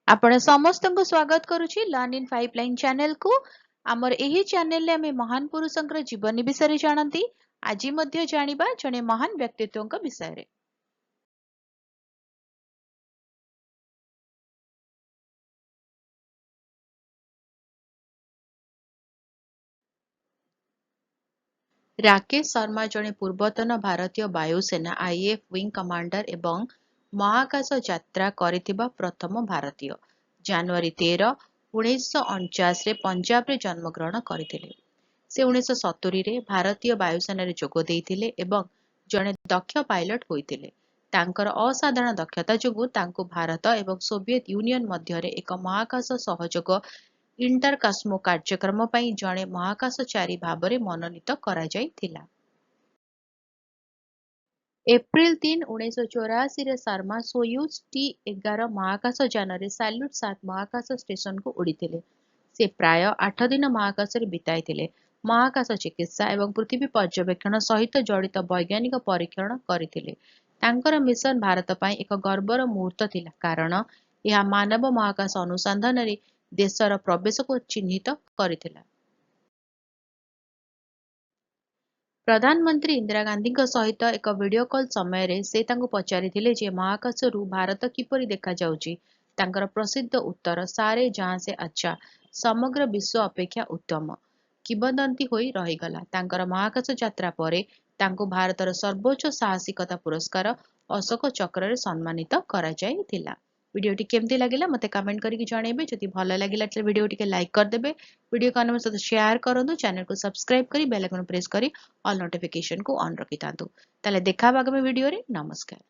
आपण ସମସ୍ତଙ୍କୁ ସ୍ୱାଗତ କରୁଛି ଲର୍ନ ଇନ୍ 5 ଲାଇନ୍ ଚ୍ୟାନେଲକୁ। ଆମର ଏହି ଚ୍ୟାନେଲରେ ଆମେ ମହାନ ପୁରୁଷଙ୍କର ଜୀବନୀ ବିଷୟରେ ଜାଣନ୍ତି। ଆଜି ମଧ୍ୟ ଜାଣିବା ଜଣେ ମହାନ ବ୍ୟକ୍ତିତ୍ୱଙ୍କ ବିଷୟରେ। ରାକେଶ ଶର୍ମା ଜଣେ ପୂର୍ବତନ ଭାରତୀୟ ବାୟୁସେନା ଆଇଏଏଫ ୱିଙ୍ଗ କମାଣ୍ଡର ଏବଂ ମହାକାଶ ଯାତ୍ରା କରିଥିବା ପ୍ରଥମ ଭାରତୀୟ। ଜାନୁଆରୀ 13, 1949ରେ ପଞ୍ଜାବରେ ଜନ୍ମଗ୍ରହଣ କରିଥିଲେ। ସେ 1970ରେ ଭାରତୀୟ ବାୟୁସେନାରେ ଯୋଗ ଦେଇଥିଲେ ଏବଂ ଜଣେ ଦକ୍ଷ ପାଇଲଟ ହୋଇଥିଲେ। ତାଙ୍କର ଅସାଧାରଣ ଦକ୍ଷତା ଯୋଗୁଁ ତାଙ୍କୁ ଭାରତ ଏବଂ ସୋଭିଏତ ୟୁନିୟନ ମଧ୍ୟରେ ଏକ ମହାକାଶ ସହଯୋଗ ଇଣ୍ଟରକସ୍ମୋ କାର୍ଯ୍ୟକ୍ରମ ପାଇଁ ଜଣେ ମହାକାଶଚାରୀ ଭାବରେ ମନୋନୀତ କରାଯାଇଥିଲା। ଏପ୍ରିଲ 3, 1984ରେ ଶର୍ମା ସୋୟୁଜ ଟି-11 ମହାକାଶ ଯାନରେ ସାଲ୍ୟୁଟ 7 ମହାକାଶ ଷ୍ଟେସନକୁ ଉଡ଼ିଥିଲେ। ସେ ପ୍ରାୟ 8 ଦିନ ମହାକାଶରେ ବିତାଇଥିଲେ। ମହାକାଶ ଚିକିତ୍ସା ଏବଂ ପୃଥିବୀ ପର୍ଯ୍ୟବେକ୍ଷଣ ସହିତ ଜଡ଼ିତ ବୈଜ୍ଞାନିକ ପରୀକ୍ଷଣ କରିଥିଲେ। ତାଙ୍କର ମିଶନ ଭାରତ ପାଇଁ ଏକ ଗର୍ବର ମୁହୂର୍ତ୍ତ ଥିଲା କାରଣ ଏହା ମାନବ ମହାକାଶ ଅନୁସନ୍ଧାନରେ ଦେଶର ପ୍ରବେଶକୁ ଚିହ୍ନିତ କରିଥିଲା। ପ୍ରଧାନମନ୍ତ୍ରୀ ଇନ୍ଦିରା ଗାନ୍ଧୀଙ୍କ ସହିତ ଏକ ଭିଡିଓ କଲ୍ ସମୟରେ ସେ ତାଙ୍କୁ ପଚାରିଥିଲେ ଯେ ମହାକାଶରୁ ଭାରତ କିପରି ଦେଖାଯାଉଛି। ତାଙ୍କର ପ୍ରସିଦ୍ଧ ଉତ୍ତର ସାରେ ଜାହାଁ ସେ ଆଚ୍ଛା, ସମଗ୍ର ବିଶ୍ୱ ଅପେକ୍ଷା ଉତ୍ତମ, କିମ୍ବଦନ୍ତୀ ହୋଇ ରହିଗଲା। ତାଙ୍କର ମହାକାଶ ଯାତ୍ରା ପରେ ତାଙ୍କୁ ଭାରତର ସର୍ବୋଚ୍ଚ ସାହସିକତା ପୁରସ୍କାର ଅଶୋକ ଚକ୍ରରେ ସମ୍ମାନିତ କରାଯାଇଥିଲା। ଭିଡିଓଟି କେମିତି ଲାଗିଲା ମୋତେ କମେଣ୍ଟ କରିକି ଜଣେଇବେ। ଯଦି ଭଲ ଲାଗିଲା ତାହେଲେ ଭିଡିଓ ଟିକେ ଲାଇକ୍ କରିଦେବେ। ଭିଡିଓକୁ ଅନ୍ୟମାନଙ୍କ ସହିତ ସେୟାର କରନ୍ତୁ। ଚ୍ୟାନେଲକୁ ସବସ୍କ୍ରାଇବ କରି ବେଲ୍ ଆଇକନ୍ ପ୍ରେସ୍ କରି ଅଲ୍ ନୋଟିଫିକେସନକୁ ଅନ୍ ରଖିଥାନ୍ତୁ। ତାହେଲେ ଦେଖା ହବା ଆଗାମୀ ଭିଡିଓରେ। ନମସ୍କାର।